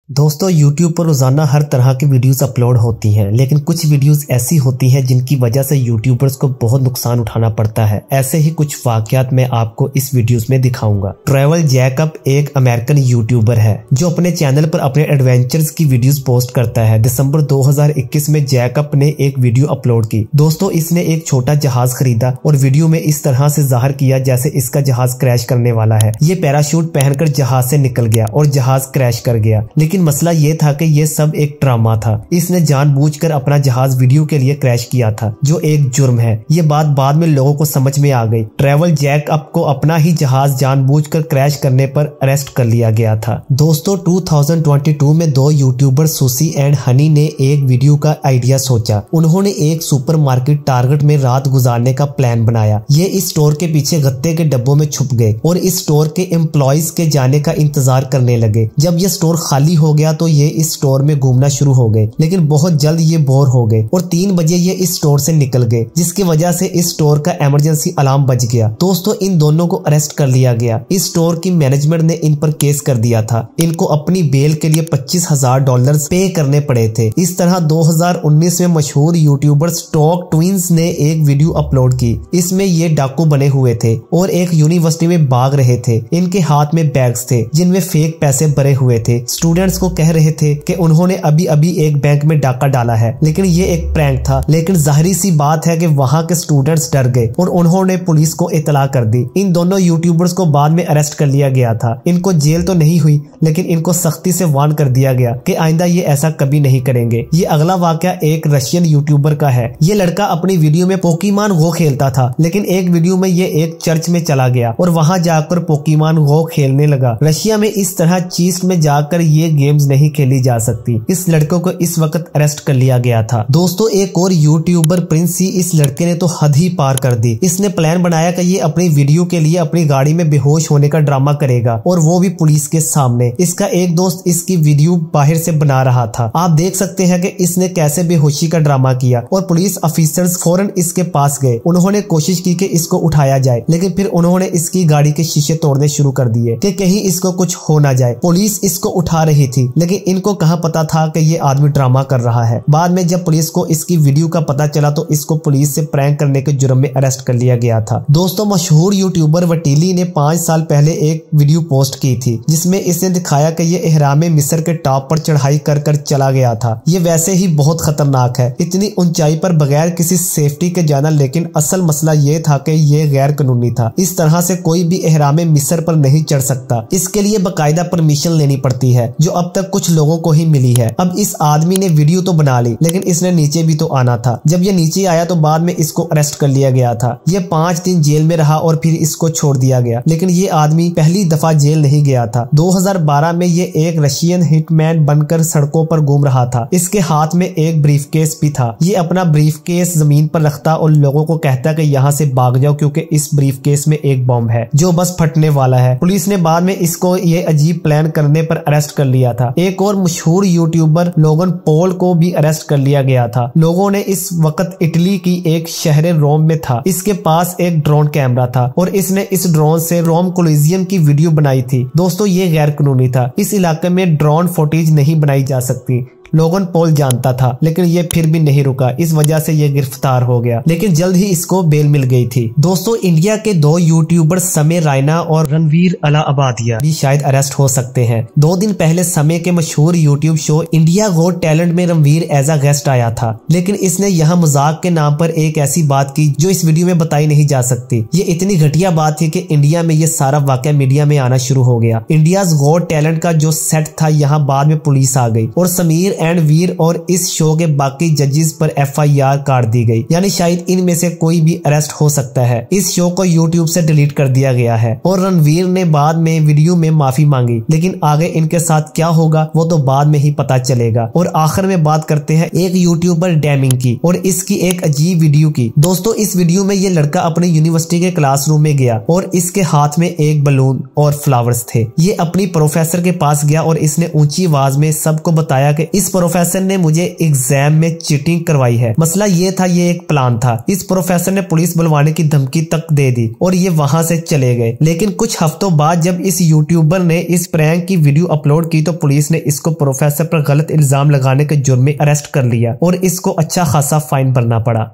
दोस्तों YouTube पर रोजाना हर तरह की वीडियोस अपलोड होती हैं, लेकिन कुछ वीडियोस ऐसी होती हैं जिनकी वजह से यूट्यूबर्स को बहुत नुकसान उठाना पड़ता है। ऐसे ही कुछ वाकयात मैं आपको इस वीडियोस में दिखाऊंगा। ट्रैवल जैकब एक अमेरिकन यूट्यूबर है जो अपने चैनल पर अपने एडवेंचर्स की वीडियोस पोस्ट करता है। दिसंबर 2021 में जैकब ने एक वीडियो अपलोड की। दोस्तों, इसने एक छोटा जहाज खरीदा और वीडियो में इस तरह से जाहिर किया जैसे इसका जहाज क्रैश करने वाला है। ये पैराशूट पहनकर जहाज से निकल गया और जहाज क्रैश कर गया, लेकिन मसला ये था कि ये सब एक ड्रामा था। इसने जानबूझकर अपना जहाज वीडियो के लिए क्रैश किया था, जो एक जुर्म है। ये बात बाद में लोगों को समझ में आ गई। ट्रैवल जैकब को अपना ही जहाज जानबूझकर क्रैश करने पर अरेस्ट कर लिया गया था। दोस्तों, 2022 में दो यूट्यूबर सुसी एंड हनी ने एक वीडियो का आइडिया सोचा। उन्होंने एक सुपरमार्केट टारगेट में रात गुजारने का प्लान बनाया। ये इस स्टोर के पीछे गत्ते के डब्बों में छुप गए और इस स्टोर के एम्प्लॉइज के जाने का इंतजार करने लगे। जब ये स्टोर खाली हो गया तो ये इस स्टोर में घूमना शुरू हो गए, लेकिन बहुत जल्द ये बोर हो गए और 3 बजे ये इस स्टोर से निकल गए, जिसकी वजह से इस स्टोर का इमरजेंसी अलार्म बज गया। दोस्तों, इन दोनों को अरेस्ट कर लिया गया। इस स्टोर की मैनेजमेंट ने इन पर केस कर दिया था। इनको अपनी बेल के लिए $25,000 पे करने पड़े थे। इस तरह 2019 में मशहूर यूट्यूबर स्टॉक ट्विंस ने एक वीडियो अपलोड की। इसमें ये डाकू बने हुए थे और एक यूनिवर्सिटी में भाग रहे थे। इनके हाथ में बैग्स थे जिनमें फेक पैसे भरे हुए थे। स्टूडेंट्स को कह रहे थे कि उन्होंने अभी अभी एक बैंक में डाका डाला है, लेकिन ये एक प्रैंक था। लेकिन जाहिर सी बात है कि वहां के स्टूडेंट्स डर गए और उन्होंने पुलिस को इतला कर दी। इन दोनों यूट्यूबर्स को बाद में अरेस्ट कर लिया गया था। इनको जेल तो नहीं हुई, लेकिन इनको सख्ती से वार्न कर दिया गया कि आइंदा ये ऐसा कभी नहीं करेंगे। ये अगला वाकया एक रशियन यूट्यूबर का है। ये लड़का अपनी वीडियो में पोकेमॉन गो खेलता था, लेकिन एक वीडियो में ये एक चर्च में चला गया और वहां जाकर पोकेमॉन गो खेलने लगा। रशिया में इस तरह चीस्ट में जाकर ये गेम्स नहीं खेली जा सकती। इस लड़के को इस वक्त अरेस्ट कर लिया गया था। दोस्तों, एक और यूट्यूबर प्रिंसी, इस लड़के ने तो हद ही पार कर दी। इसने प्लान बनाया कि ये अपनी वीडियो के लिए अपनी गाड़ी में बेहोश होने का ड्रामा करेगा, और वो भी पुलिस के सामने। इसका एक दोस्त इसकी वीडियो बाहर से बना रहा था। आप देख सकते हैं कि इसने कैसे बेहोशी का ड्रामा किया और पुलिस ऑफिसर्स फौरन इसके पास गए। उन्होंने कोशिश की कि इसको उठाया जाए, लेकिन फिर उन्होंने इसकी गाड़ी के शीशे तोड़ने शुरू कर दिए कि कहीं इसको कुछ हो ना जाए। पुलिस इसको उठा रही थी, लेकिन इनको कहाँ पता था कि ये आदमी ड्रामा कर रहा है। बाद में जब पुलिस को इसकी वीडियो का पता चला तो इसको पुलिस से प्रैंक करने के जुर्म में अरेस्ट कर लिया गया था। दोस्तों, मशहूर यूट्यूबर वटीली ने 5 साल पहले एक वीडियो पोस्ट की थी जिसमें इसने दिखाया कि ये इहरामे मिस्र के टॉप पर चढ़ाई कर कर चला गया था। ये वैसे ही बहुत खतरनाक है, इतनी ऊंचाई पर बगैर किसी सेफ्टी के जाना, लेकिन असल मसला ये था कि ये गैर कानूनी था। इस तरह से कोई भी इहरामे मिस्र पर नहीं चढ़ सकता। इसके लिए बाकायदा परमिशन लेनी पड़ती है, जो अब तक कुछ लोगों को ही मिली है। अब इस आदमी ने वीडियो तो बना ली, लेकिन इसने नीचे भी तो आना था। जब ये नीचे आया तो बाद में इसको अरेस्ट कर लिया गया था। ये 5 दिन जेल में रहा और फिर इसको छोड़ दिया गया, लेकिन ये आदमी पहली दफा जेल नहीं गया था। 2012 में ये एक रशियन हिटमैन बनकर सड़कों पर घूम रहा था। इसके हाथ में एक ब्रीफकेस भी था। ये अपना ब्रीफकेस जमीन पर रखता और लोगों को कहता कि यहाँ से भाग जाओ, क्योंकि इस ब्रीफकेस में एक बम है जो बस फटने वाला है। पुलिस ने बाद में इसको ये अजीब प्लान करने पर अरेस्ट कर लिया था। एक और मशहूर यूट्यूबर लोगन पॉल को भी अरेस्ट कर लिया गया था। लोगों ने इस वक्त इटली की एक शहर रोम में था। इसके पास एक ड्रोन कैमरा था और इसने इस ड्रोन से रोम कोलिजियम की वीडियो बनाई थी। दोस्तों, ये गैर कानूनी था। इस इलाके में ड्रोन फुटेज नहीं बनाई जा सकती। लोगन पॉल जानता था, लेकिन ये फिर भी नहीं रुका। इस वजह से ये गिरफ्तार हो गया, लेकिन जल्द ही इसको बेल मिल गई थी। दोस्तों, इंडिया के 2 यूट्यूबर समय रायना और रणवीर अलाहाबादिया भी शायद अरेस्ट हो सकते हैं। 2 दिन पहले समय के मशहूर YouTube show India got talent में रणवीर एज अ गेस्ट आया था, लेकिन इसने यहाँ मजाक के नाम पर एक ऐसी बात की जो इस वीडियो में बताई नहीं जा सकती। ये इतनी घटिया बात थी कि इंडिया में ये सारा वाकया मीडिया में आना शुरू हो गया। इंडिया गॉट टैलेंट का जो सेट था, यहाँ बाद में पुलिस आ गई और समीर एंड वीर और इस शो के बाकी जजेस पर FIR काट दी गई। यानी शायद इनमें से कोई भी अरेस्ट हो सकता है। इस शो को YouTube से डिलीट कर दिया गया है और रणवीर ने बाद में वीडियो में माफी मांगी, लेकिन आगे इनके साथ क्या होगा वो तो बाद में ही पता चलेगा। और आखिर में बात करते हैं एक यूट्यूबर डैमिंग की और इसकी एक अजीब वीडियो की। दोस्तों, इस वीडियो में ये लड़का अपने यूनिवर्सिटी के क्लासरूम में गया और इसके हाथ में एक बलून और फ्लावर्स थे। ये अपनी प्रोफेसर के पास गया और इसने ऊंची आवाज में सबको बताया कि इस प्रोफेसर ने मुझे एग्जाम में चीटिंग करवाई है। मसला ये था, ये एक प्लान था। इस प्रोफेसर ने पुलिस बुलवाने की धमकी तक दे दी और ये वहां से चले गए। लेकिन कुछ हफ्तों बाद जब इस यूट्यूबर ने इस प्रैंक की वीडियो अपलोड की तो पुलिस ने इसको प्रोफेसर पर गलत इल्जाम लगाने के जुर्म में अरेस्ट कर लिया और इसको अच्छा खासा फाइन भरना पड़ा।